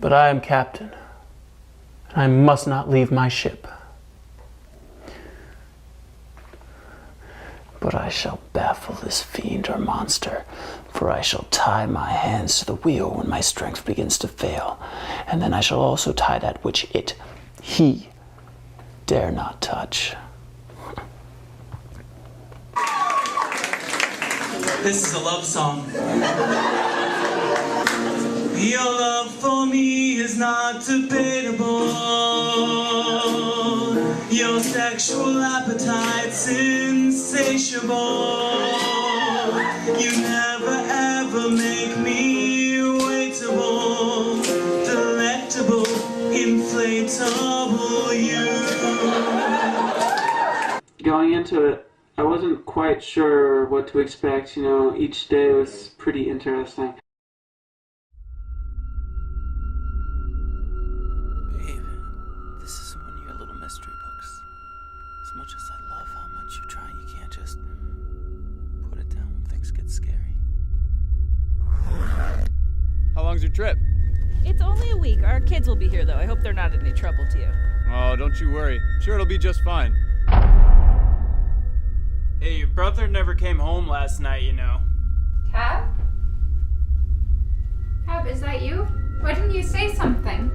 But I am captain, and I must not leave my ship. But I shall baffle this fiend or monster, for I shall tie my hands to the wheel when my strength begins to fail, and then I shall also tie that which he, dare not touch. This is a love song. Your love for me is not debatable. Your sexual appetite's insatiable. You never ever make me waitable, delectable, inflatable you. Going into it, I wasn't quite sure what to expect. You know, each day was pretty interesting. Babe, this is one of your little mystery books. As much as I love how much you try, you can't just put it down when things get scary. How long's your trip? It's only a week. Our kids will be here, though. I hope they're not any trouble to you. Oh, don't you worry. Sure, it'll be just fine. Hey, your brother never came home last night, you know. Tab? Tab, is that you? Why didn't you say something?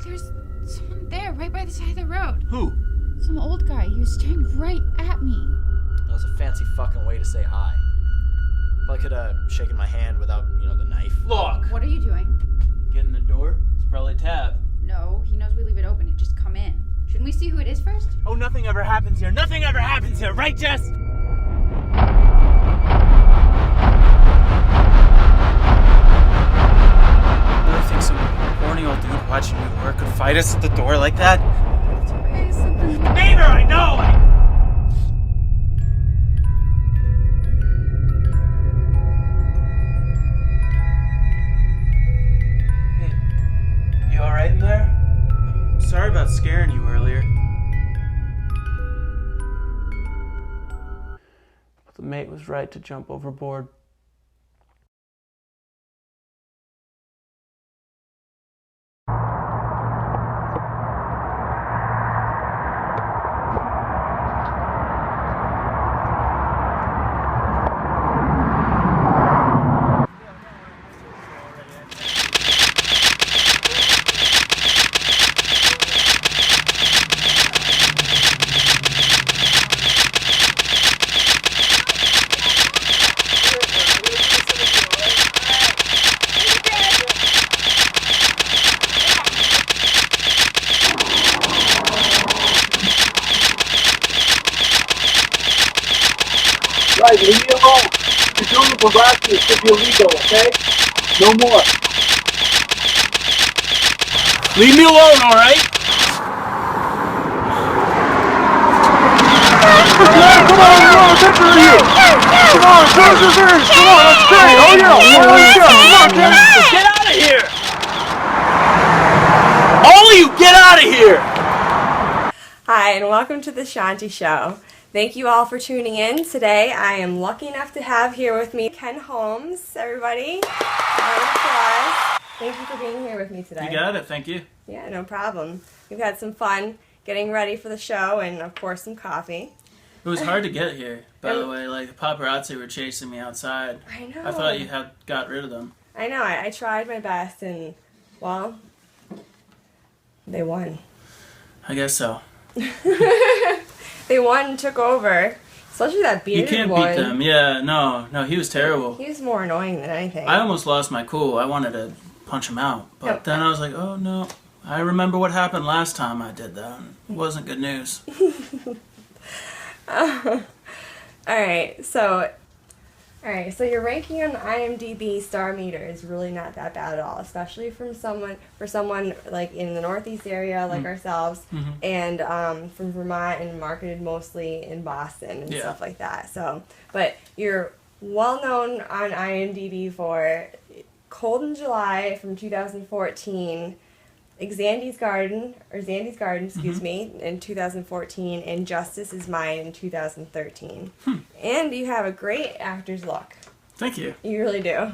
There's someone there right by the side of the road. Who? Some old guy. He was staring right at me. That was a fancy fucking way to say hi. If I could have shaken my hand without, the knife. Look! What are you doing? Get in the door. It's probably Tab. No, he knows we leave it open. He'd just come in. Shouldn't we see who it is first? Oh, nothing ever happens here. Nothing ever happens here, right, Jess? Really think some horny old dude watching me work could fight us at the door like that? Neighbor, I know! Hey, you alright in there? I'm sorry about scaring you earlier. The mate was right to jump overboard. Right, leave me alone. You're doing the harassment. It should be illegal, okay? No more. Leave me alone, alright? Come on, get through here. Come on, close your ears. Come on, let's stay. Oh yeah, come on, Get out of here! All of you, get out of here! Hi, and welcome to the Chaunty Show. Thank you all for tuning in. Today, I am lucky enough to have here with me KEN HOLMES, everybody. Round of applause. Thank you for being here with me today. You got it, thank you. Yeah, no problem. We've had some fun getting ready for the show and, of course, some coffee. It was hard to get here, by the way. Like, the paparazzi were chasing me outside. I know. I thought you had got rid of them. I know. I tried my best, and, well, they won. I guess so. They won and took over. Especially that bearded You can't one. beat them. Yeah, no, he was terrible. He was more annoying than anything. I almost lost my cool. I wanted to punch him out. But Yep. then I was like, oh, no. I remember what happened last time I did that. It wasn't good news. Alright, so your ranking on IMDB star meter is really not that bad at all, especially for someone like in the Northeast area like ourselves, and from Vermont and marketed mostly in Boston and stuff like that. So, but you're well known on IMDB for Cold in July from 2014, Xandy's Garden, excuse me, in 2014, and Justice Is Mine in 2013. And you have a great actor's look. Thank you. You really do.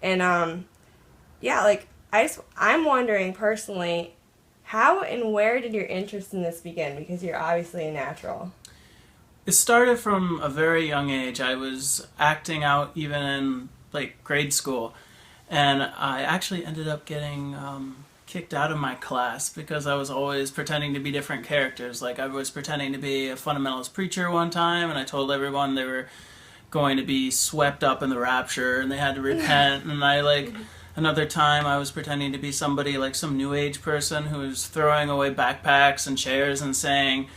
And, yeah, like, I'm wondering personally, how and where did your interest in this begin? Because you're obviously a natural. It started from a very young age. I was acting out even in, like, grade school. And I actually ended up getting kicked out of my class because I was always pretending to be different characters. Like, I was pretending to be a fundamentalist preacher one time, and I told everyone they were going to be swept up in the rapture and they had to repent. And I, like, another time I was pretending to be somebody, like some new age person who was throwing away backpacks and chairs and saying,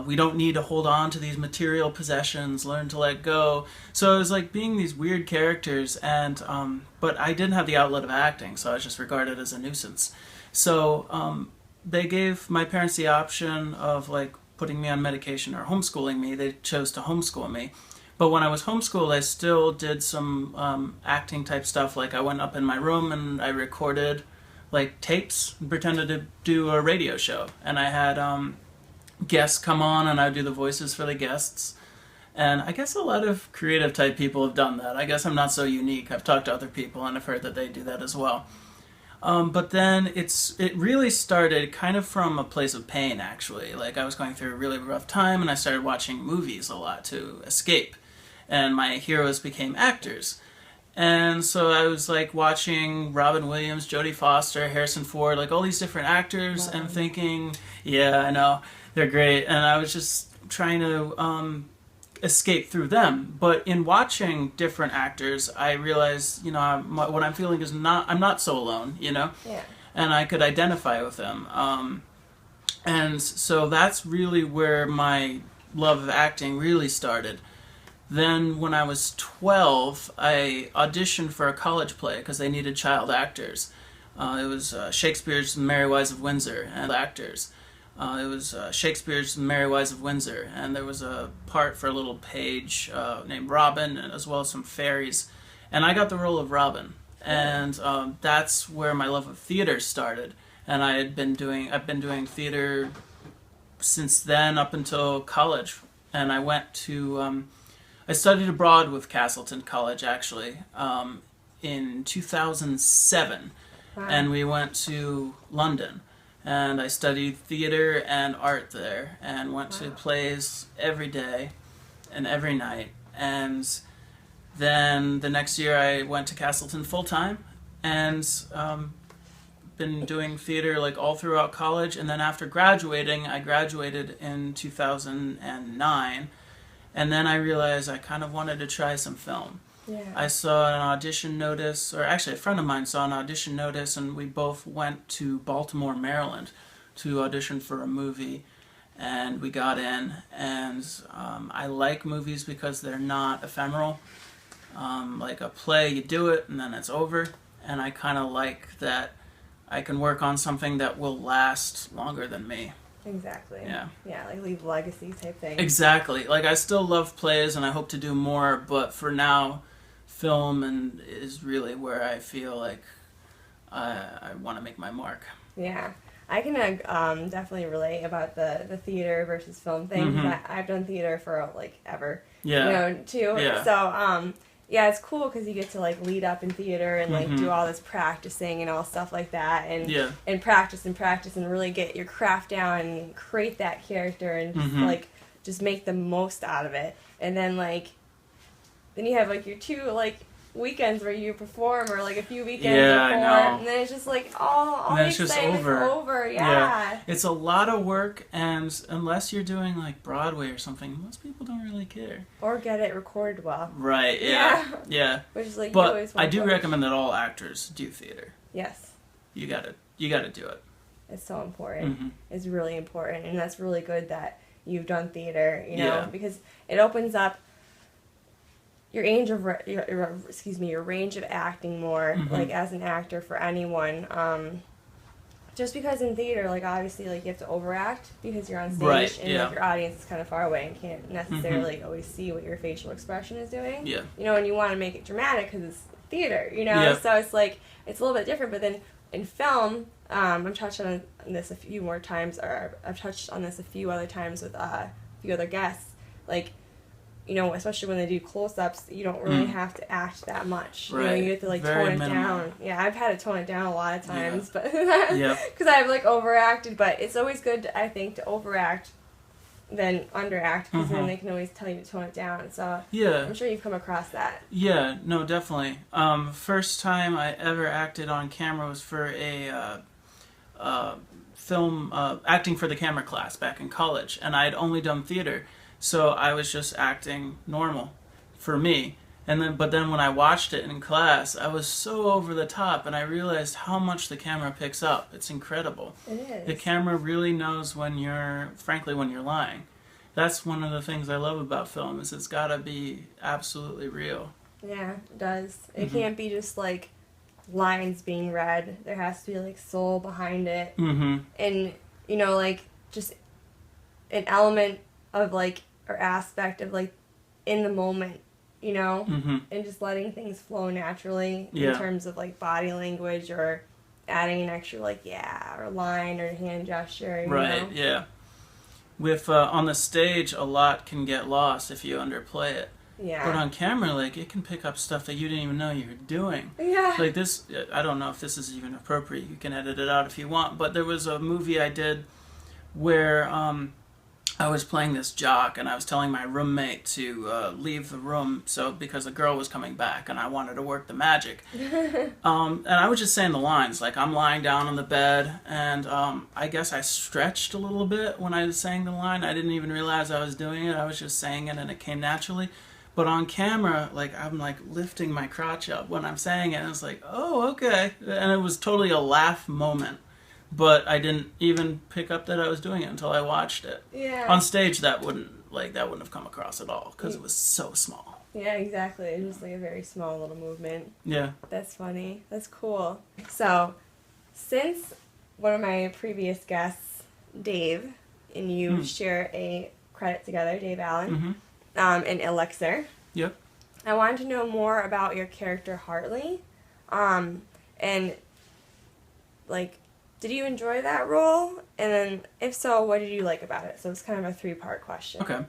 we don't need to hold on to these material possessions, learn to let go. So it was like being these weird characters, and but I didn't have the outlet of acting, so I was just regarded as a nuisance. So they gave my parents the option of like putting me on medication or homeschooling me. They chose to homeschool me. But when I was homeschooled, I still did some acting type stuff. Like I went up in my room and I recorded like tapes and pretended to do a radio show. And I had guests come on and I would do the voices for the guests. And I guess a lot of creative type people have done that. I guess I'm not so unique. I've talked to other people and I've heard that they do that as well. But then it really started kind of from a place of pain, actually. Like I was going through a really rough time and I started watching movies a lot to escape. And my heroes became actors. And so I was like watching Robin Williams, Jodie Foster, Harrison Ford, like all these different actors and thinking, yeah, I know, they're great. And I was just trying to escape through them. But in watching different actors, I realized, you know, what I'm feeling is I'm not so alone, you know? Yeah. And I could identify with them. And so that's really where my love of acting really started. Then when I was 12, I auditioned for a college play because they needed child actors. It was Shakespeare's Merry Wives of Windsor and actors. Shakespeare's Merry Wives of Windsor, and there was a part for a little page named Robin, as well as some fairies. And I got the role of Robin, and that's where my love of theater started. And I've been doing theater since then up until college. And I went to I studied abroad with Castleton College, actually, in 2007. Wow. And we went to London. And I studied theater and art there and went to plays every day and every night. And then the next year I went to Castleton full-time and been doing theater like all throughout college. And then after graduating, I graduated in 2009. And then I realized I kind of wanted to try some film. Yeah. I saw an audition notice, or actually a friend of mine saw an audition notice, and we both went to Baltimore, Maryland to audition for a movie. And we got in, and I like movies because they're not ephemeral. Like a play, you do it, and then it's over. And I kind of like that I can work on something that will last longer than me. Exactly. Yeah. Yeah, like leave legacy type thing. Exactly. Like I still love plays and I hope to do more, but for now, film is really where I feel like I want to make my mark. Yeah. I can definitely relate about the theater versus film thing. Mm-hmm. I've done theater for like ever. Yeah. You know, too. Yeah. So yeah, it's cool because you get to like lead up in theater and like do all this practicing and all stuff like that, and practice and really get your craft down and create that character and just just make the most out of it. And then then you have like your 2 like weekends where you perform, or like a few weekends before, and then it's just like all the excitement is over. Yeah, it's a lot of work, and unless you're doing like Broadway or something, most people don't really care or get it recorded well. Right. Yeah. Which is like, but I do recommend that all actors do theater. Yes. You gotta do it. It's so important. It's really important, and that's really good that you've done theater. You know, because it opens up your range of your range of acting more, like as an actor for anyone. Just because in theater, like obviously, like you have to overact because you're on stage, and like your audience is kind of far away and can't necessarily always see what your facial expression is doing. Yeah, you know, and you want to make it dramatic because it's theater, you know. So it's like it's a little bit different. But then in film, I've touched on this a few more times, or I've touched on this a few other times with a few other guests. Like, you know, especially when they do close-ups, you don't really have to act that much. Right. You know, you have to like Very tone it minimal. down. Yeah, I've had to tone it down a lot of times, but Yep. because I've like overacted. But it's always good, I think, to overact than underact, because then they can always tell you to tone it down. So Yeah. I'm sure you've come across that. Yeah, no, definitely. First time I ever acted on camera was for a film, acting for the camera class back in college, and I had only done theater, so I was just acting normal for me. But then when I watched it in class, I was so over the top, and I realized how much the camera picks up. It's incredible. It is. The camera really knows when you're lying. That's one of the things I love about film, is it's got to be absolutely real. Yeah, it does. It can't be just like lines being read. There has to be like soul behind it. Mm-hmm. And, you know, like just an element of like, or aspect of like in the moment, you know, and just letting things flow naturally in terms of like body language, or adding an extra like or line or hand gesture. You Right, know? yeah. With on the stage, a lot can get lost if you underplay it. Yeah. But on camera, like, it can pick up stuff that you didn't even know you were doing. Yeah. Like this, I don't know if this is even appropriate. You can edit it out if you want. But there was a movie I did where I was playing this jock, and I was telling my roommate to leave the room because a girl was coming back, and I wanted to work the magic. And I was just saying the lines, like I'm lying down on the bed, and I guess I stretched a little bit when I was saying the line. I didn't even realize I was doing it. I was just saying it, and it came naturally. But on camera, like, I'm like lifting my crotch up when I'm saying it, and it's like, oh, okay. And it was totally a laugh moment. But I didn't even pick up that I was doing it until I watched it. Yeah. On stage, that wouldn't have come across at all, because it was so small. Yeah, exactly. It's just like a very small little movement. Yeah. That's funny. That's cool. So, since one of my previous guests, Dave, and you share a credit together, Dave Allen, and Elixir. Yep. I wanted to know more about your character Hartley, and like, did you enjoy that role? And then, if so, what did you like about it? So it's kind of a 3-part question. Okay.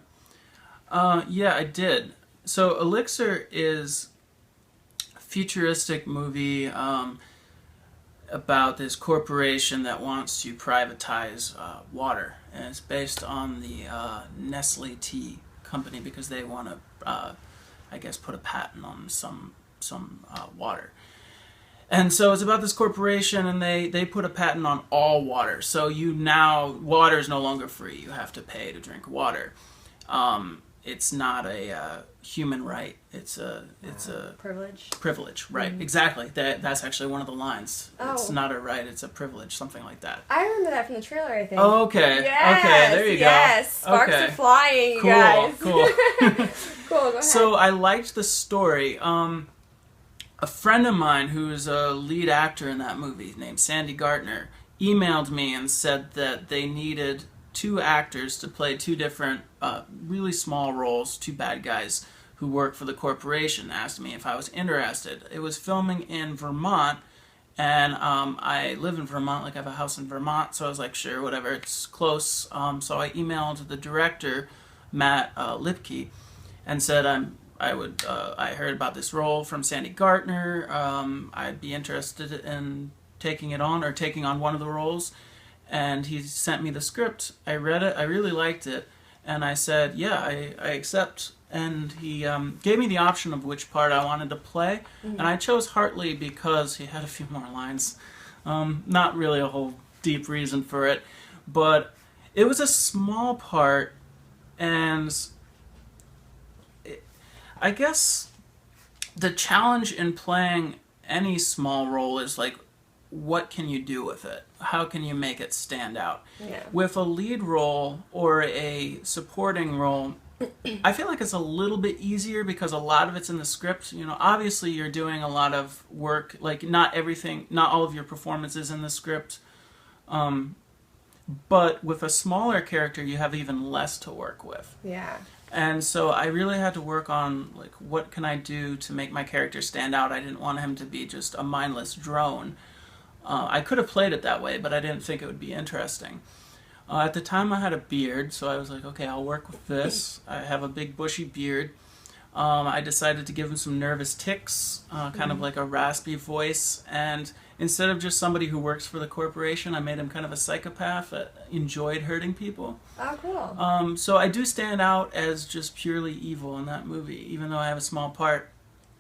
Yeah, I did. So Elixir is a futuristic movie about this corporation that wants to privatize water, and it's based on the Nestle tea company, because they want to, I guess, put a patent on some water. And so it's about this corporation, and they put a patent on all water. So water is no longer free. You have to pay to drink water. It's not a human right. It's a privilege. Privilege, right? Exactly. That's actually one of the lines. Oh. It's not a right. It's a privilege. Something like that. I remember that from the trailer, I think. Oh, okay. Yes, Okay. There you go. Yes. Sparks okay. are flying, you Cool. guys. Cool. Cool. Go ahead. So I liked the story. A friend of mine who is a lead actor in that movie, named Sandy Gartner, emailed me and said that they needed 2 actors to play 2 different, really small roles, 2 bad guys who work for the corporation. Asked me if I was interested. It was filming in Vermont, and I live in Vermont, like I have a house in Vermont, so I was like, sure, whatever, it's close. So I emailed the director, Matt Lipke, and said I heard about this role from Sandy Gartner. I'd be interested in taking on one of the roles. And he sent me the script. I read it. I really liked it. And I said, yeah, I accept. And he gave me the option of which part I wanted to play. And I chose Hartley because he had a few more lines. Not really a whole deep reason for it. But it was a small part. And I guess the challenge in playing any small role is like, what can you do with it? How can you make it stand out? Yeah. With a lead role or a supporting role, I feel like it's a little bit easier because a lot of it's in the script. You know, obviously you're doing a lot of work, like not all of your performance is in the script. But with a smaller character, you have even less to work with. Yeah. And so I really had to work on, like, what can I do to make my character stand out? I didn't want him to be just a mindless drone. I could have played it that way, but I didn't think it would be interesting. At the time, I had a beard, so I was like, okay, I'll work with this. I have a big bushy beard. I decided to give him some nervous tics, kind of like a raspy voice, and instead of just somebody who works for the corporation, I made him kind of a psychopath that enjoyed hurting people. Oh, cool. So I do stand out as just purely evil in that movie, even though I have a small part.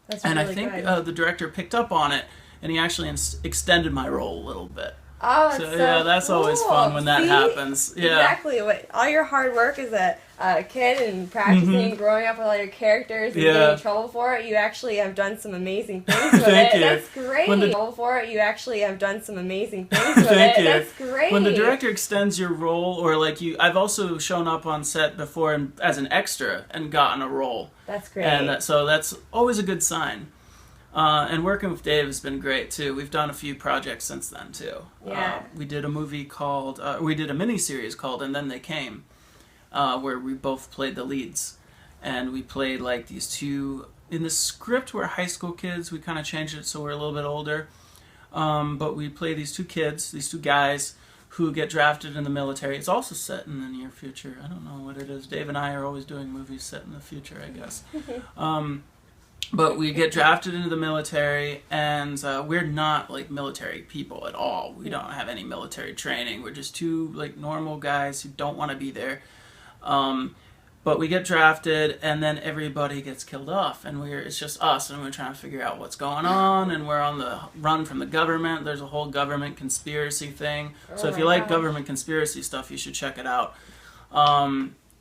That's And really I think good. the director picked up on it, and he actually extended my role a little bit. Oh, that's So, so yeah, that's cool. always fun when that See? happens. Yeah. Exactly. All your hard work as a kid and practicing, growing up with all your characters and Yeah. getting in trouble for it, you actually have done some amazing things with Thank it. you. That's great. When the- Trouble for it, you actually have done some amazing things with Thank it. you. That's great. When the director extends your role, or like I've also shown up on set before as an extra and gotten a role. That's great. And so that's always a good sign. And working with Dave has been great too. We've done a few projects since then too. Yeah. We did a movie called, we did a miniseries called And Then They Came, where we both played the leads. And we played like these two, in the script we're high school kids, we kind of changed it so we're a little bit older. But we play these two kids, these two guys who get drafted in the military. It's also set in the near future. I don't know what it is. Dave and I are always doing movies set in the future, I guess. But we get drafted into the military, and we're not like military people at all. We don't have any military training. We're just two like normal guys who don't want to be there. But we get drafted, and then everybody gets killed off, and it's just us, and we're trying to figure out what's going on, and we're on the run from the government. There's a whole government conspiracy thing. So if you like government conspiracy stuff, you should check it out.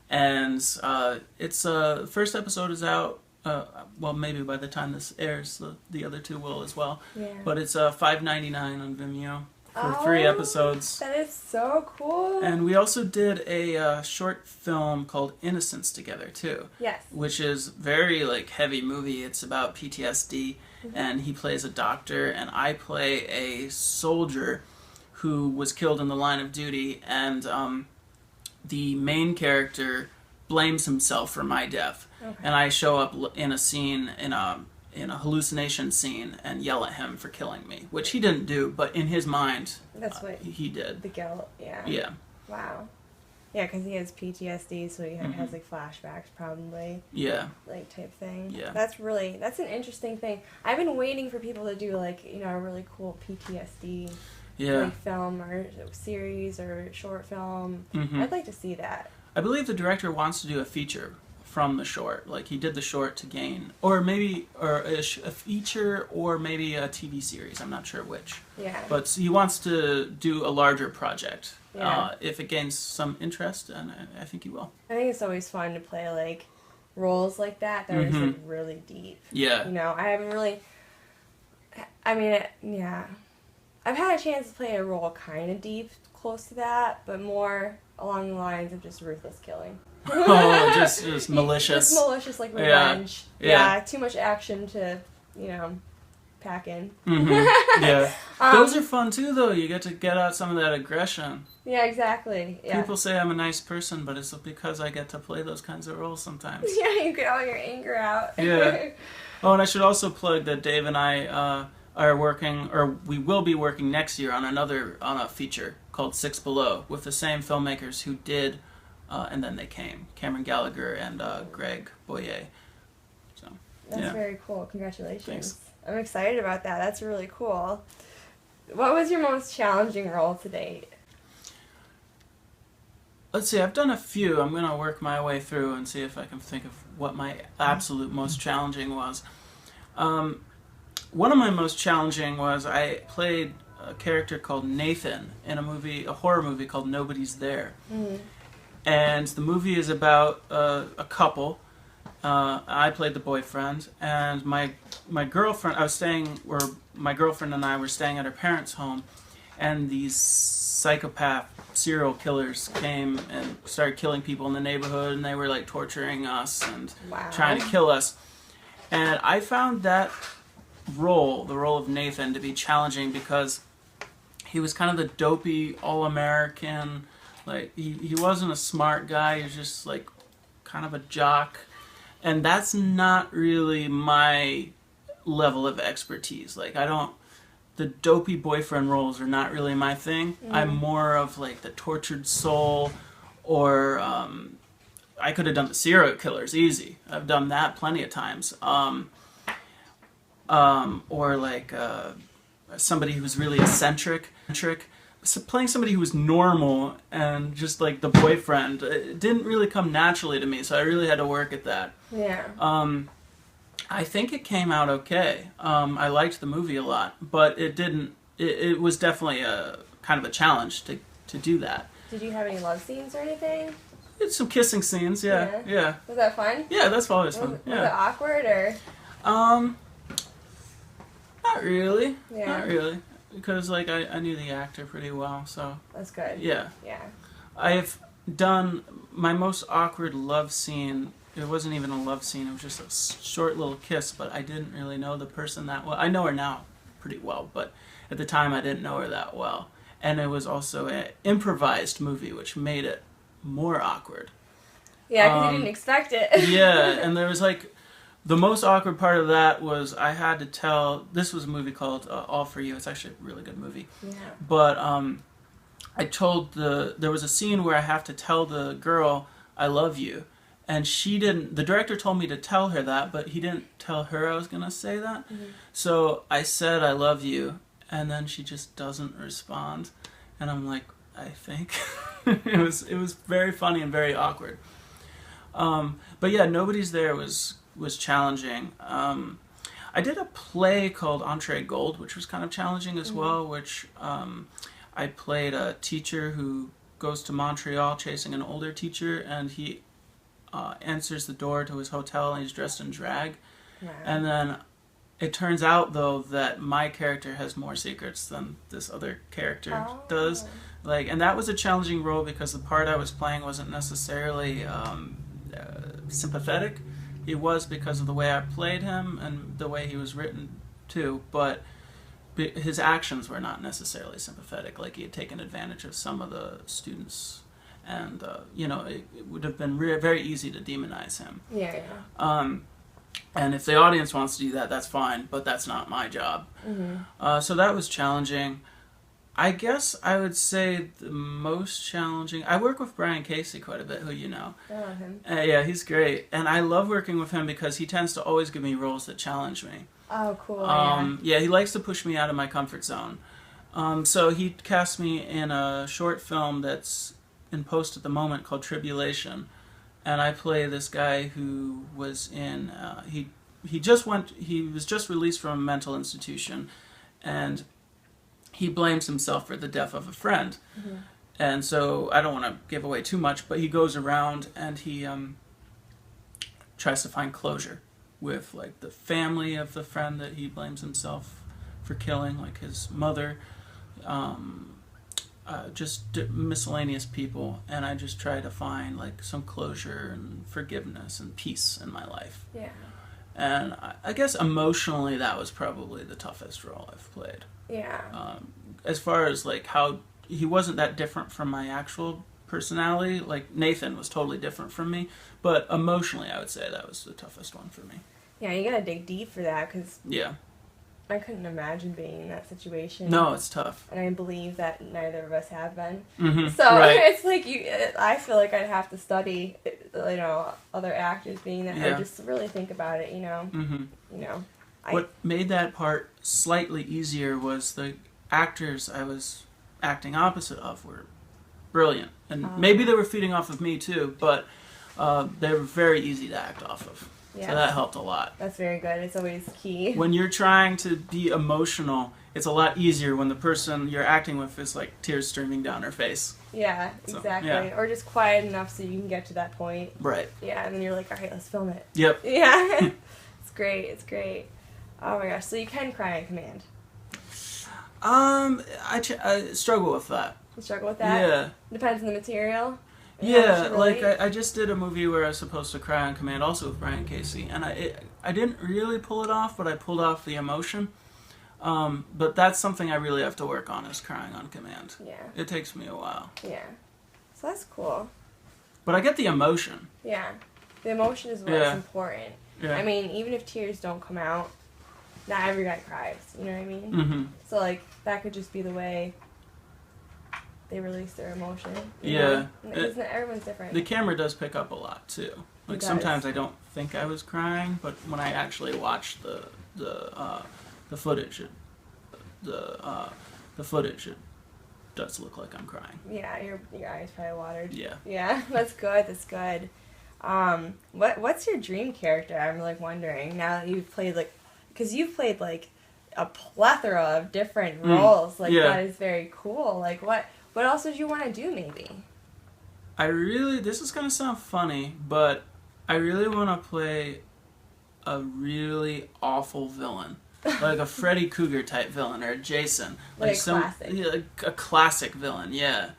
It's first episode is out. Well, maybe by the time this airs, the other two will as well. Yeah. But it's $5.99 on Vimeo for 3 episodes. That is so cool. And we also did a short film called Innocence together too. Yes. Which is very like heavy movie. It's about PTSD, and he plays a doctor, and I play a soldier who was killed in the line of duty, and the main character blames himself for my death. Okay. And I show up in a scene, in a hallucination scene, and yell at him for killing me, which he didn't do, but in his mind, that's what he did. The guilt, yeah. Yeah. Wow. Yeah, because he has PTSD, so he has like flashbacks, probably. Yeah. Like type thing. Yeah. That's an interesting thing. I've been waiting for people to do like a really cool PTSD. Yeah. Like film or series or short film. I'd like to see that. I believe the director wants to do a feature from the short. Like he did the short to gain, or maybe a feature, or maybe a TV series. I'm not sure which. Yeah. But he wants to do a larger project. Yeah. If it gains some interest, and I think he will. I think it's always fun to play like roles like that are like really deep. Yeah. I haven't really. I mean, yeah. I've had a chance to play a role kind of deep, close to that, but more along the lines of just ruthless killing. Oh, just malicious. Just malicious, like revenge. Yeah. Too much action to, pack in. Yeah. Those are fun too, though. You get to get out some of that aggression. Yeah, exactly. Yeah. People say I'm a nice person, but it's because I get to play those kinds of roles sometimes. Yeah, you get all your anger out. Yeah. Oh, and I should also plug that Dave and I are working, or we will be working next year on a feature called Six Below with the same filmmakers who did And Then They Came, Cameron Gallagher and Greg Boyer. So That's very cool. Congratulations. Thanks. I'm excited about that. That's really cool. What was your most challenging role to date? Let's see, I've done a few. I'm going to work my way through and see if I can think of what my absolute most challenging was. One of my most challenging was I played a character called Nathan in a horror movie called Nobody's There. And the movie is about a couple. I played the boyfriend, and my girlfriend, my girlfriend and I were staying at her parents' home, and these psychopath serial killers came and started killing people in the neighborhood, and they were like torturing us and trying to kill us. And I found that role, the role of Nathan, to be challenging because he was kind of the dopey, all-American, like he wasn't a smart guy, he was just like kind of a jock. And that's not really my level of expertise. Like the dopey boyfriend roles are not really my thing. I'm more of like the tortured soul, or I could have done the serial killers easy. I've done that plenty of times. Or like somebody who's really eccentric. So playing somebody who was normal and just like the boyfriend, it didn't really come naturally to me, so I really had to work at that. Yeah. I think it came out okay. I liked the movie a lot, but it didn't. It was definitely a kind of a challenge to do that. Did you have any love scenes or anything? It's some kissing scenes, yeah. Was that fun? Yeah, that's always fun. Was it awkward or? Not really. Yeah. Not really. Because like I knew the actor pretty well, so That's good. yeah. Yeah. I've done my most awkward love scene. It wasn't even a love scene. It was just a short little kiss, but I didn't really know the person that well. I know her now pretty well, but at the time I didn't know her that well. And it was also an improvised movie, which made it more awkward. Yeah, because you didn't expect it. Yeah, and there was like, the most awkward part of that was I had to tell, this was a movie called All For You. It's actually a really good movie. Yeah. But I told there was a scene where I have to tell the girl, I love you. And she didn't, the director told me to tell her that, but he didn't tell her I was going to say that. Mm-hmm. So I said, I love you. And then she just doesn't respond. And I'm like, I think. It was very funny and very awkward. But yeah, Nobody's There was challenging. I did a play called Entree Gold, which was kind of challenging as well, which I played a teacher who goes to Montreal chasing an older teacher, and he answers the door to his hotel, and he's dressed in drag. Wow. And then it turns out, though, that my character has more secrets than this other character does. And that was a challenging role because the part I was playing wasn't necessarily sympathetic. He was because of the way I played him and the way he was written too, but his actions were not necessarily sympathetic. Like, he had taken advantage of some of the students, and it would have been very easy to demonize him. Yeah. And if the audience wants to do that, that's fine, but that's not my job. Mm-hmm. So that was challenging. I guess I would say the most challenging... I work with Brian Casey quite a bit, who you know. I love him. Yeah, he's great. And I love working with him because he tends to always give me roles that challenge me. Oh, cool. Yeah, he likes to push me out of my comfort zone. So he cast me in a short film that's in post at the moment called Tribulation. And I play this guy who was in... He was just released from a mental institution. And... he blames himself for the death of a friend. Mm-hmm. And so I don't want to give away too much, but he goes around and he tries to find closure with like the family of the friend that he blames himself for killing, like his mother, just miscellaneous people. And I just try to find like some closure and forgiveness and peace in my life. Yeah. And I guess emotionally that was probably the toughest role I've played. Yeah. As far as like how he wasn't that different from my actual personality, like Nathan was totally different from me, but emotionally I would say that was the toughest one for me. Yeah, you gotta dig deep for that, because yeah, I couldn't imagine being in that situation. No, it's tough. And I believe that neither of us have been. Mm-hmm. So right. It's like I feel like I'd have to study, other actors being that, or just really think about it, Mm-hmm. What made that part slightly easier was the actors I was acting opposite of were brilliant. And maybe they were feeding off of me too, but they were very easy to act off of. Yeah. So that helped a lot. That's very good. It's always key. When you're trying to be emotional, it's a lot easier when the person you're acting with is like tears streaming down her face. Yeah, exactly. Yeah. Or just quiet enough so you can get to that point. Right. Yeah, and then you're like, all right, let's film it. Yep. Yeah. It's great. It's great. Oh my gosh, so you can cry on command. I struggle with that. You struggle with that? Yeah. Depends on the material? Yeah, like I just did a movie where I was supposed to cry on command, also with Brian Casey, and I didn't really pull it off, but I pulled off the emotion. But that's something I really have to work on, is crying on command. Yeah. It takes me a while. Yeah. So that's cool. But I get the emotion. Yeah. The emotion is what's important. Yeah. I mean, even if tears don't come out, not every guy cries. You know what I mean? Mm-hmm. So like that could just be the way they release their emotion. You Yeah. know? Because everyone's different. The camera does pick up a lot too. Like It does. sometimes I don't think I was crying, but when I actually watch the footage, the footage, it does look like I'm crying. Yeah, your eyes probably watered. Yeah. Yeah, that's good. That's good. What's your dream character? I'm like wondering now that you've played like, because you've played like a plethora of different roles. Like yeah. that is very cool. Like what else would you want to do? Maybe. This is gonna sound funny, but I really want to play a really awful villain. Like a Freddy Krueger type villain or a Jason. Like a classic. Yeah, like a classic villain, yeah.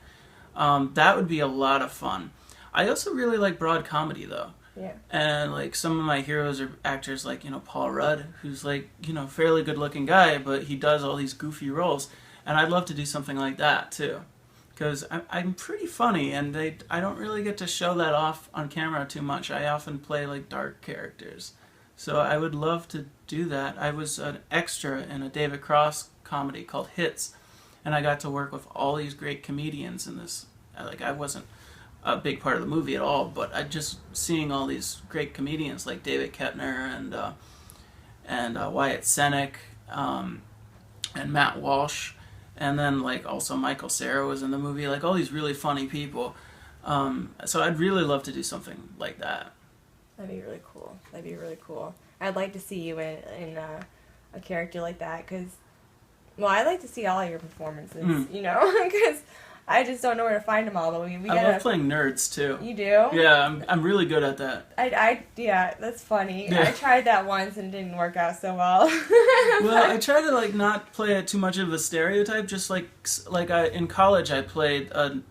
That would be a lot of fun. I also really like broad comedy though. Yeah. And like some of my heroes are actors like, Paul Rudd, who's like, fairly good looking guy, but he does all these goofy roles. And I'd love to do something like that too. Because I'm pretty funny and I don't really get to show that off on camera too much. I often play like dark characters. So I would love to do that. I was an extra in a David Cross comedy called Hits, and I got to work with all these great comedians in this. Like I wasn't a big part of the movie at all, but I just seeing all these great comedians like David Koechner and Wyatt Cenac and Matt Walsh, and then like also Michael Cera was in the movie. Like all these really funny people. So I'd really love to do something like that. That'd be really cool. That'd be really cool. I'd like to see you in a character like that because, well, I like to see all your performances, because I just don't know where to find them all. But we gotta. I love playing nerds too. You do? Yeah, I'm really good at that. Yeah, that's funny. Yeah. I tried that once and it didn't work out so well. Well, I try to like not play it too much of a stereotype. Just in college, I played a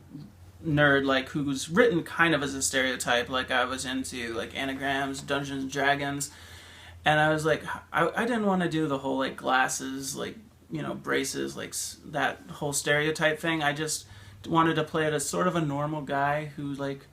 nerd like who's written kind of as a stereotype. Like I was into like anagrams, Dungeons and Dragons, and I was like, I didn't want to do the whole like glasses, like braces, like that whole stereotype thing. I just wanted to play it as sort of a normal guy who like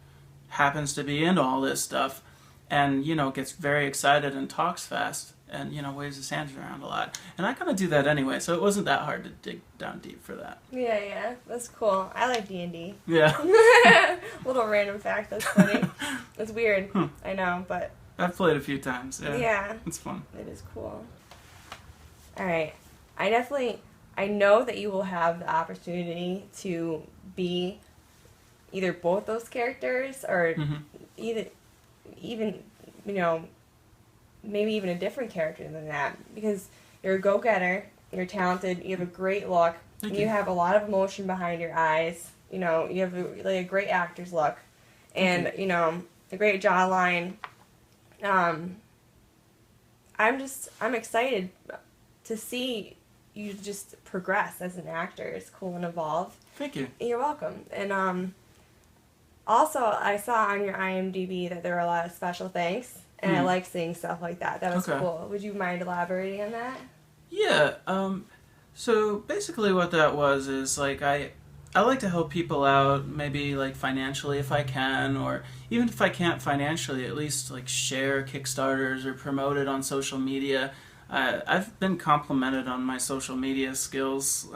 happens to be into all this stuff, and gets very excited and talks fast, and waves his hands around a lot. And I kind of do that anyway, so it wasn't that hard to dig down deep for that. Yeah, that's cool. I like D&D. Yeah. Little random fact, that's funny. It's weird, I know, but... I've played a few times, yeah. Yeah. It's fun. It is cool. Alright. I know that you will have the opportunity to be either both those characters or even maybe even a different character than that, because you're a go-getter, you're talented, you have a great look, you have a lot of emotion behind your eyes, you have a great actor's look, and a great jawline. I'm excited to see you just progress as an actor. It's cool and evolve. Thank you. You're welcome. And also, I saw on your IMDb that there were a lot of special thanks, and I like seeing stuff like that. That was cool. Would you mind elaborating on that? Yeah. So basically what that was is like I like to help people out, maybe like financially if I can, or even if I can't financially, at least like share Kickstarters or promote it on social media. I've been complimented on my social media skills,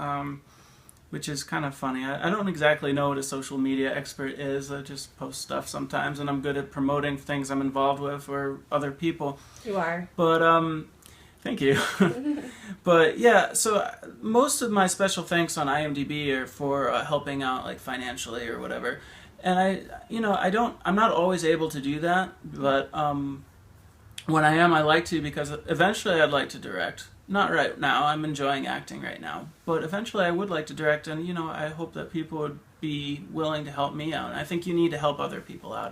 which is kind of funny. I don't exactly know what a social media expert is. I just post stuff sometimes, and I'm good at promoting things I'm involved with or other people. You are. But, thank you. But, yeah, so most of my special thanks on IMDb are for helping out, like, financially or whatever. And I'm not always able to do that, but when I am, I like to, because eventually I'd like to direct. Not right now, I'm enjoying acting right now, but eventually I would like to direct, and I hope that people would be willing to help me out. And I think you need to help other people out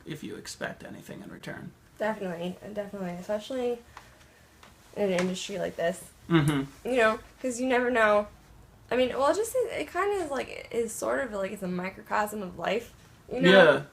if you expect anything in return. Definitely, especially in an industry like this. Mm-hmm. Because you never know. I mean, well, it kind of is sort of like it's a microcosm of life. Yeah.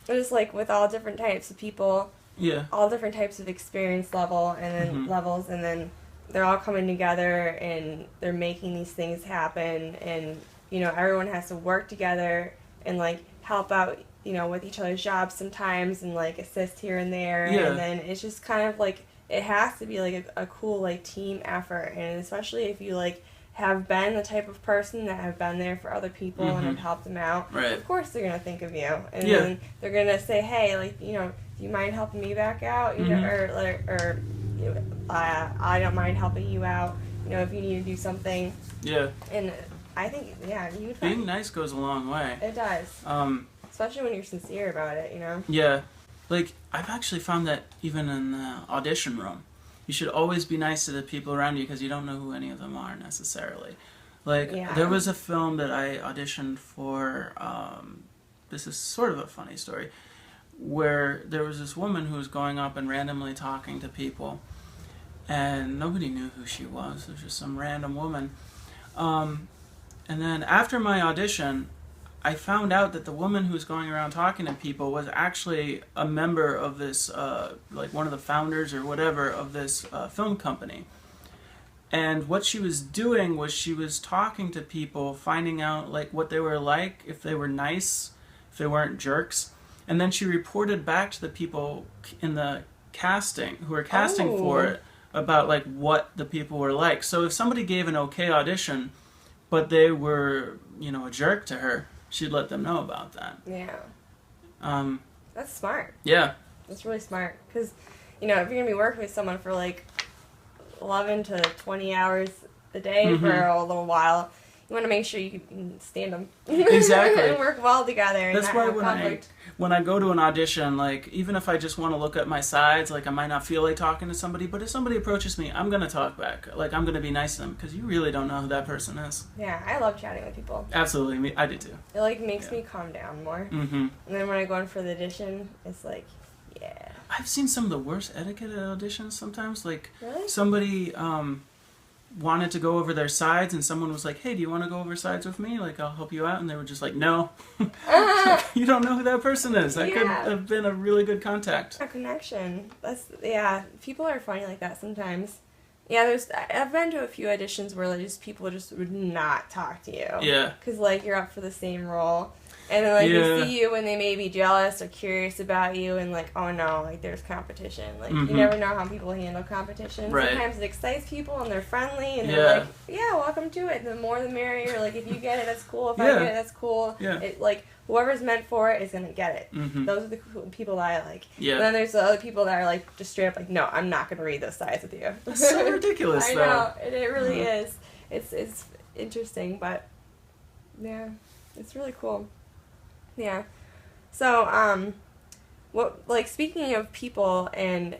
Just like with all different types of people. Yeah. All different types of experience levels, and then they're all coming together and they're making these things happen, and everyone has to work together and like help out with each other's jobs sometimes, and like assist here and there, and then it's just kind of like it has to be like a cool like team effort, and especially if you like have been the type of person that have been there for other people and have helped them out. Right. Of course they're gonna think of you, and Yeah. then they're gonna say, hey, like, you know, do you mind helping me back out? You know, or you know, I don't mind helping you out. You know, if you need to do something. Yeah. And I think, yeah, you would Being find nice goes a long way. it does. Especially when you're sincere about it, you know? Yeah. Like, I've actually found that even in the audition room, you should always be nice to the people around you because you don't know who any of them are necessarily. Like, Yeah. there was a film that I auditioned for, this is sort of a funny story, where there was this woman who was going up and randomly talking to people, and nobody knew who she was. It was just some random woman. And then after my audition, I found out that the woman who was going around talking to people was actually a member of this, like one of the founders or whatever of this film company. And what she was doing was she was talking to people, finding out like what they were like, if they were nice, if they weren't jerks. And then she reported back to the people in the casting, who were casting for it, about like what the people were like. So if somebody gave an okay audition, but they were, you know, a jerk to her, she'd let them know about that. Yeah. That's smart. Yeah. That's really smart. Because, you know, if you're going to be working with someone for like 11 to 20 hours a day for a little while, you want to make sure you can stand them. Exactly. And work well together. And That's not why have conflict. when I go to an audition, like, even if I just want to look at my sides, like, I might not feel like talking to somebody, but if somebody approaches me, I'm going to talk back. Like, I'm going to be nice to them, because you really don't know who that person is. Yeah, I love chatting with people. Absolutely. I do, too. It, like, makes me calm down more. Mm-hmm. And then when I go in for the audition, it's like, yeah. I've seen some of the worst etiquette at auditions sometimes. Like, Really? somebody wanted to go over their sides, and someone was like, hey, do you want to go over sides with me? Like, I'll help you out. And they were just like, no. You don't know who that person is. That could have been a really good contact. A connection. That's, yeah, people are funny like that sometimes. Yeah, I've been to a few auditions where like, just people just would not talk to you. Yeah. Because, like, you're up for the same role. And then, like, they see you and they may be jealous or curious about you and, like, oh, no, like, there's competition. Like, you never know how people handle competition. Right. Sometimes it excites people and they're friendly and they're like, yeah, welcome to it. The more the merrier. Like, if you get it, that's cool. If I get it, that's cool. Yeah. It, like, whoever's meant for it is going to get it. Mm-hmm. Those are the people that I like. Yeah. And then there's the other people that are, like, just straight up like, no, I'm not going to read those sides with you. That's so ridiculous, I though. know. It really is. It's interesting, but, yeah, it's really cool. Yeah. So, what, like, speaking of people and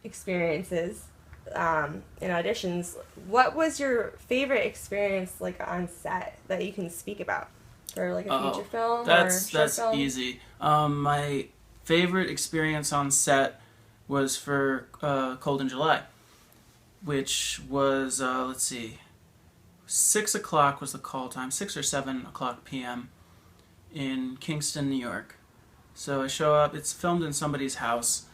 experiences, in auditions, what was your favorite experience, like, on set that you can speak about? For, like, a feature film or short film? That's easy. My favorite experience on set was for Cold in July, which was, let's see, 6 o'clock was the call time, 6 or 7 o'clock p.m. in Kingston, New York. So I show up, it's filmed in somebody's house,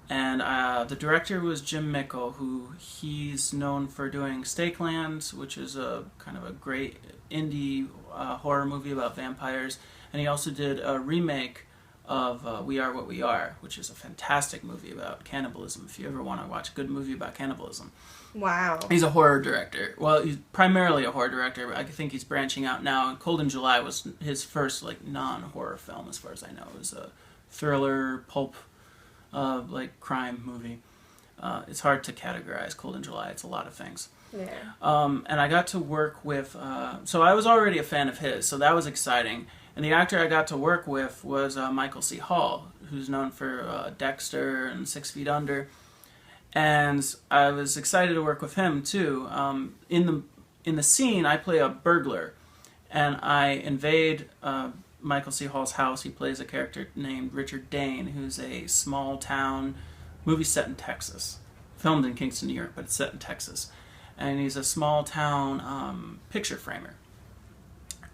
and the director was Jim Mickle, who he's known for doing Stakeland, which is a kind of a great indie horror movie about vampires, and he also did a remake of We Are What We Are, which is a fantastic movie about cannibalism, if you ever want to watch a good movie about cannibalism. Wow. He's a horror director. Well, he's primarily a horror director, but I think he's branching out now. Cold in July was his first, like, non-horror film, as far as I know. It was a thriller, pulp, like, crime movie. It's hard to categorize Cold in July. It's a lot of things. Yeah. And I got to work with... so I was already a fan of his, so that was exciting. And the actor I got to work with was Michael C. Hall, who's known for Dexter and 6 Feet Under. And I was excited to work with him too. In the scene, I play a burglar, and I invade Michael C. Hall's house. He plays a character named Richard Dane, who's a small town movie set in Texas, filmed in Kingston, New York, but it's set in Texas. And he's a small town picture framer.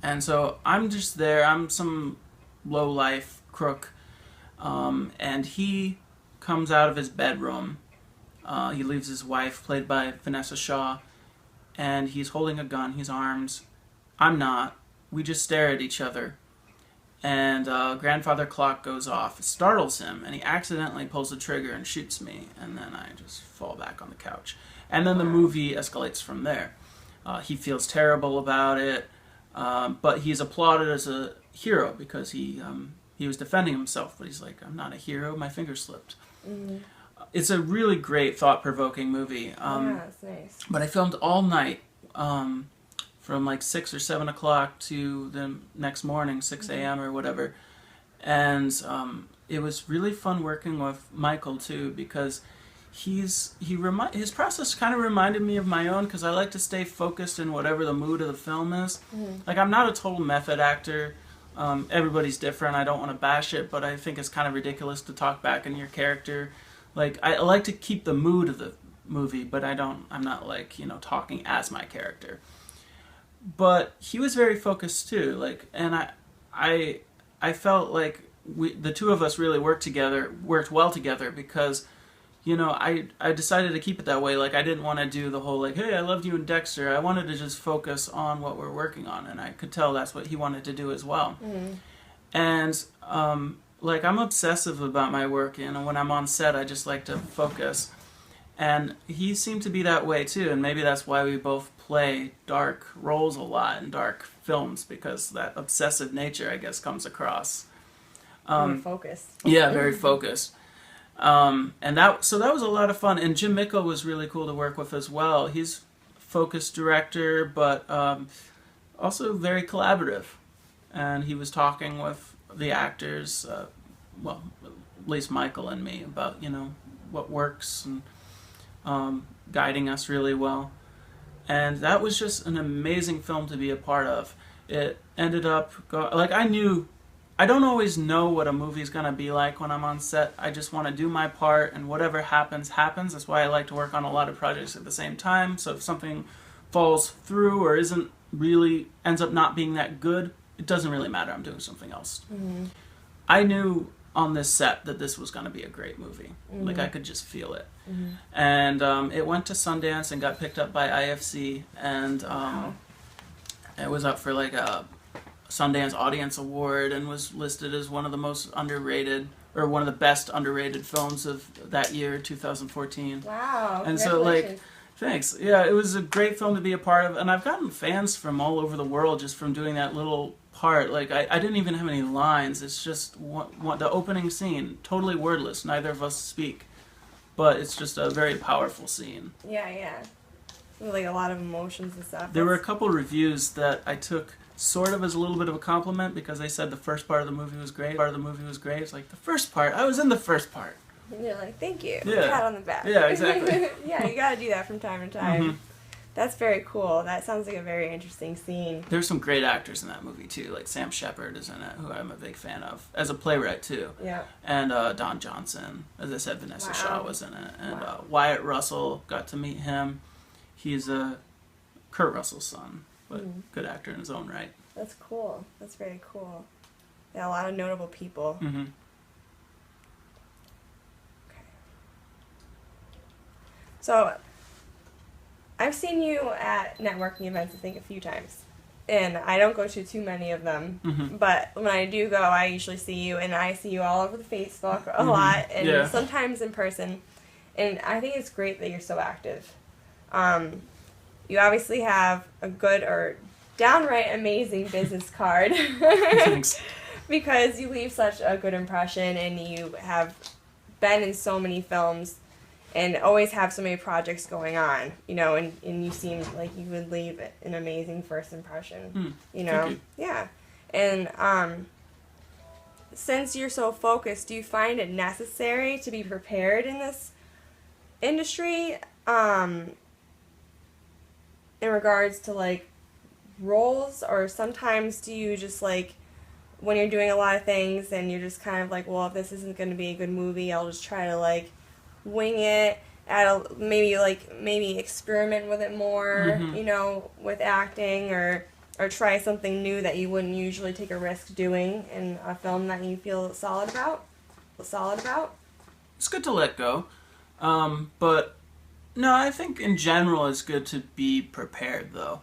And so I'm just there. I'm some low life crook, and he comes out of his bedroom. He leaves his wife, played by Vanessa Shaw, and he's holding a gun. He's armed. I'm not. We just stare at each other. and grandfather clock goes off. It startles him, and he accidentally pulls the trigger and shoots me, and then I just fall back on the couch. And then the movie escalates from there. He feels terrible about it, but he's applauded as a hero because he was defending himself, but he's like, I'm not a hero, my finger slipped. Mm-hmm. It's a really great, thought-provoking movie. Yeah, it's nice. But I filmed all night, from like 6 or 7 o'clock to the next morning, 6 a.m. or whatever. And it was really fun working with Michael, too, because his process kind of reminded me of my own, because I like to stay focused in whatever the mood of the film is. Mm-hmm. Like, I'm not a total method actor. Everybody's different. I don't want to bash it, but I think it's kind of ridiculous to talk back in your character. Like, I like to keep the mood of the movie, but I'm not like, talking as my character. But he was very focused too. Like, and I felt like the two of us really worked well together because, I decided to keep it that way. Like, I didn't want to do the whole, like, hey, I loved you in Dexter. I wanted to just focus on what we're working on, and I could tell that's what he wanted to do as well. Mm-hmm. And, like, I'm obsessive about my work, and when I'm on set, I just like to focus. And he seemed to be that way, too, and maybe that's why we both play dark roles a lot in dark films, because that obsessive nature, I guess, comes across. Very focused. Yeah, very focused. And that was a lot of fun. And Jim Mickle was really cool to work with as well. He's a focused director, but also very collaborative. And he was talking with the actors, well, at least Michael and me, about, what works, and guiding us really well. And that was just an amazing film to be a part of. It ended up, I don't always know what a movie's going to be like when I'm on set. I just want to do my part, and whatever happens, happens. That's why I like to work on a lot of projects at the same time. So if something falls through or ends up not being that good, it doesn't really matter. I'm doing something else. Mm-hmm. I knew on this set that this was going to be a great movie. Mm-hmm. Like, I could just feel it. Mm-hmm. And it went to Sundance and got picked up by IFC, and it was up for like a Sundance Audience Award and was listed as one of the most underrated, or one of the best underrated films of that year, 2014. Wow. And so, like, thanks. Yeah, it was a great film to be a part of, and I've gotten fans from all over the world just from doing that little part. Like, I didn't even have any lines. It's just the opening scene, totally wordless. Neither of us speak, but it's just a very powerful scene. Yeah. With, like, a lot of emotions and stuff. There were a couple reviews that I took sort of as a little bit of a compliment, because they said the first part of the movie was great. It's like, the first part? I was in the first part. And you're like, thank you. Yeah. Pat on the back. Yeah, exactly. Yeah, you gotta do that from time to time. Mm-hmm. That's very cool. That sounds like a very interesting scene. There's some great actors in that movie, too. Like, Sam Shepard is in it, who I'm a big fan of, as a playwright, too. Yeah. And Don Johnson. As I said, Vanessa Shaw was in it. And Wyatt Russell, got to meet him. He's Kurt Russell's son, but good actor in his own right. That's cool. That's very cool. Yeah, a lot of notable people. Mm-hmm. Okay. So, I've seen you at networking events, I think, a few times. And I don't go to too many of them. Mm-hmm. But when I do go, I usually see you. And I see you all over the Facebook a lot. And sometimes in person. And I think it's great that you're so active. You obviously have a good or downright amazing business card. Thanks. Because you leave such a good impression, and you have been in so many films and always have so many projects going on, and you seem like you would leave an amazing first impression, Thank you. Yeah. And since you're so focused, do you find it necessary to be prepared in this industry, in regards to, like, roles, or sometimes do you just, like, when you're doing a lot of things and you're just kind of like, well, if this isn't going to be a good movie, I'll just try to, like, wing it, maybe experiment with it more, with acting, or try something new that you wouldn't usually take a risk doing in a film that you feel solid about? It's good to let go, but no, I think in general it's good to be prepared, though.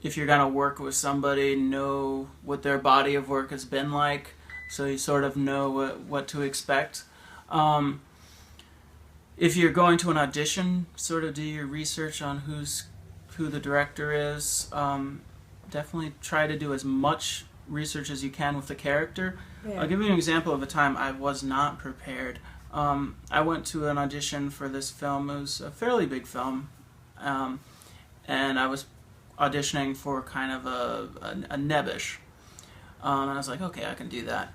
if you're gonna work with somebody, know what their body of work has been like, so you sort of know what to expect. If you're going to an audition, sort of do your research on who the director is. Definitely try to do as much research as you can with the character. Yeah. I'll give you an example of a time I was not prepared. I went to an audition for this film. It was a fairly big film, and I was auditioning for kind of a nebbish. And I was like, okay, I can do that.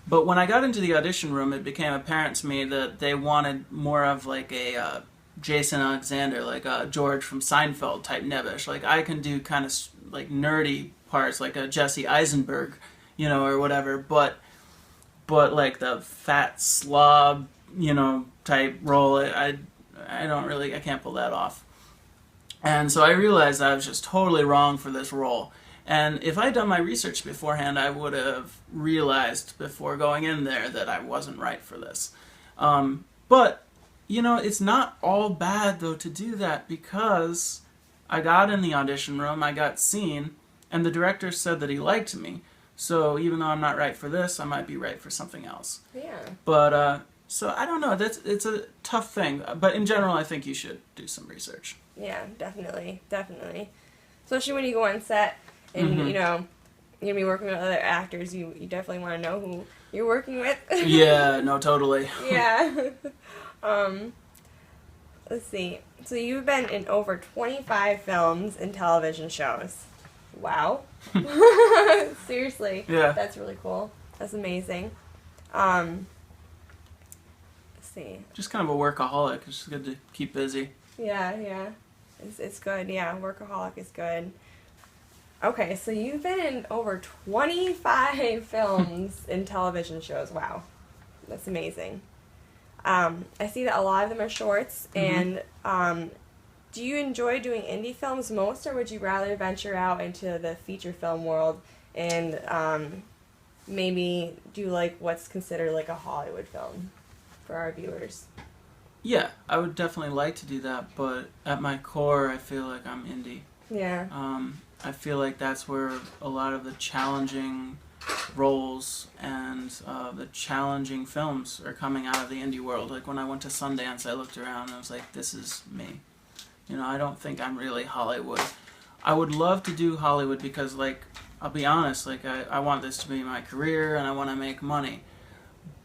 But when I got into the audition room, it became apparent to me that they wanted more of like a Jason Alexander, like a George from Seinfeld type nebbish. Like I can do kind of like nerdy parts, like a Jesse Eisenberg, you know, or whatever. But like the fat slob, you know, type role, I can't pull that off. And so I realized I was just totally wrong for this role. And if I'd done my research beforehand, I would have realized before going in there that I wasn't right for this. But, you know, it's not all bad, though, to do that, because I got in the audition room, I got seen, and the director said that he liked me. So even though I'm not right for this, I might be right for something else. Yeah. But, so I don't know, it's a tough thing. But in general, I think you should do some research. Yeah, definitely. Especially when you go on set and, you know, you're going to be working with other actors, you definitely want to know who you're working with. Yeah, no, totally. Yeah. Let's see. So you've been in over 25 films and television shows. Wow. Seriously. Yeah. That's really cool. That's amazing. Let's see. Just kind of a workaholic. It's just good to keep busy. Yeah. It's good. Yeah, workaholic is good. Okay, so you've been in over 25 films and television shows. Wow. That's amazing. I see that a lot of them are shorts, and do you enjoy doing indie films most, or would you rather venture out into the feature film world and maybe do like what's considered like a Hollywood film for our viewers? Yeah, I would definitely like to do that, but at my core, I feel like I'm indie. Yeah. I feel like that's where a lot of the challenging roles and the challenging films are coming out of the indie world. Like when I went to Sundance, I looked around and I was like, this is me. You know, I don't think I'm really Hollywood. I would love to do Hollywood because, like, I'll be honest, like, I want this to be my career and I want to make money.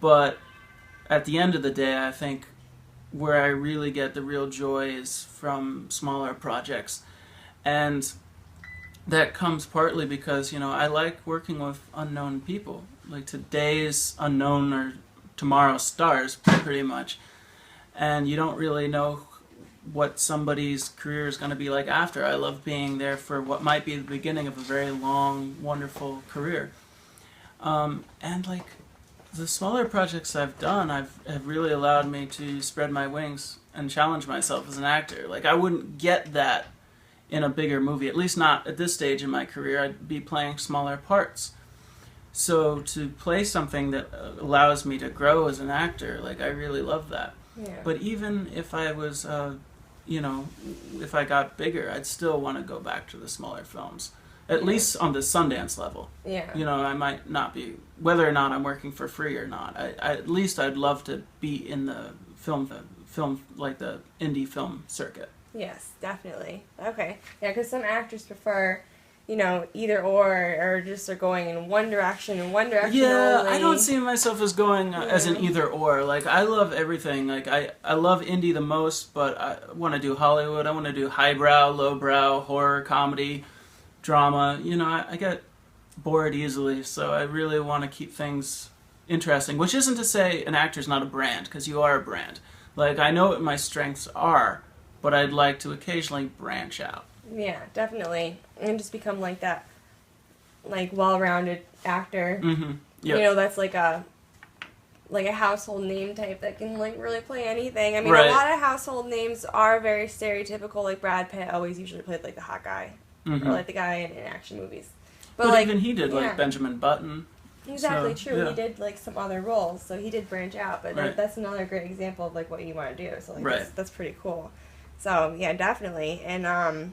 But at the end of the day, I think where I really get the real joy is from smaller projects. And that comes partly because, you know, I like working with unknown people. Like today's unknown or tomorrow's stars, pretty much. And you don't really know what somebody's career is going to be like after. I love being there for what might be the beginning of a very long, wonderful career. And like the smaller projects I've done have really allowed me to spread my wings and challenge myself as an actor. Like I wouldn't get that in a bigger movie, at least not at this stage in my career. I'd be playing smaller parts. So to play something that allows me to grow as an actor, like I really love that. Yeah. But even if I was, you know, if I got bigger, I'd still want to go back to the smaller films. At least on the Sundance level. Yeah. You know, I might not be, whether or not I'm working for free or not, at least I'd love to be in the film, like the indie film circuit. Yes, definitely. Okay. Yeah, because some actors prefer, you know, either or just are going in one direction Yeah, only. I don't see myself as going as an either or. Like, I love everything. Like, I love indie the most, but I want to do Hollywood. I want to do highbrow, lowbrow, horror, comedy, drama. You know, I get bored easily, so I really want to keep things interesting, which isn't to say an actor's not a brand, because you are a brand. Like, I know what my strengths are, but I'd like to occasionally branch out. Yeah, definitely. And just become like that, like, well-rounded actor. Mm-hmm. Yep. You know, that's like a household name type that can, like, really play anything. I mean, Right. A lot of household names are very stereotypical. Like, Brad Pitt always usually played, like, the hot guy. Mm-hmm. Or, like, the guy in action movies. But like, even he did, yeah. like, Benjamin Button. Exactly, So, true. yeah. He did, like, some other roles, so he did branch out. But Right. that's another great example of, like, what you want to do. So, like, Right. that's pretty cool. So, yeah, definitely. And,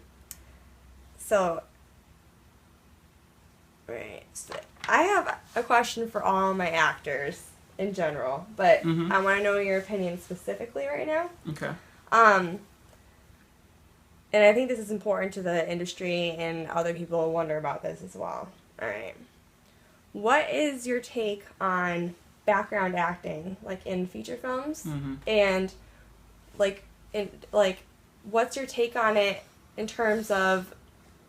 so, Right. So I have a question for all my actors in general, but I want to know your opinion specifically right now. Okay. And I think this is important to the industry, and other people wonder about this as well. All right. What is your take on background acting, like in feature films, and what's your take on it in terms of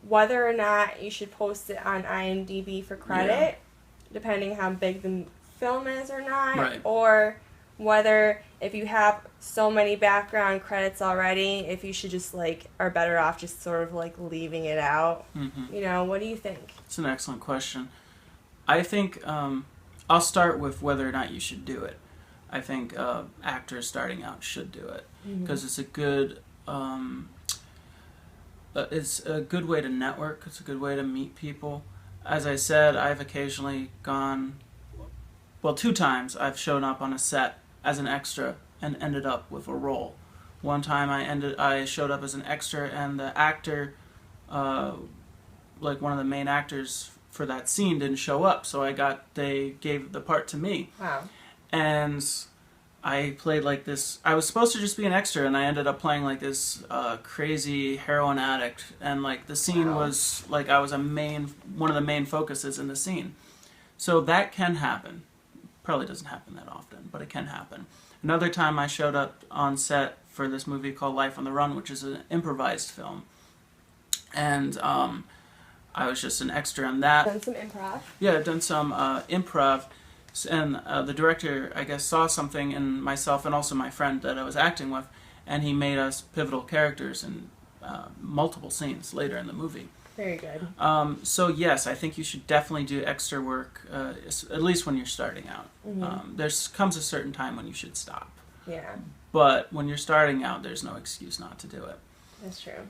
whether or not you should post it on IMDb for credit, depending how big the film is or not, or whether if you have so many background credits already, if you should just are better off just sort of leaving it out. You know, what do you think? It's an excellent question. I think I'll start with whether or not you should do it. I think actors starting out should do it because it's a good way to network. It's a good way to meet people. As I said, I've occasionally gone. Well, 2 times I've shown up on a set as an extra and ended up with a role. One time I showed up as an extra, and the actor, one of the main actors for that scene, didn't show up, so they gave the part to me. Wow. And I played this. I was supposed to just be an extra, and I ended up playing this crazy heroin addict, and the scene was I was one of the main focuses in the scene. So that can happen. Probably doesn't happen that often, but it can happen. Another time I showed up on set for this movie called Life on the Run, which is an improvised film. And I was just an extra in that. Done some improv? Yeah, I've done some improv. And the director, I guess, saw something in myself and also my friend that I was acting with, and he made us pivotal characters in multiple scenes later in the movie. Very good. So yes, I think you should definitely do extra work, at least when you're starting out. There comes a certain time when you should stop. Yeah. But when you're starting out, there's no excuse not to do it. That's true.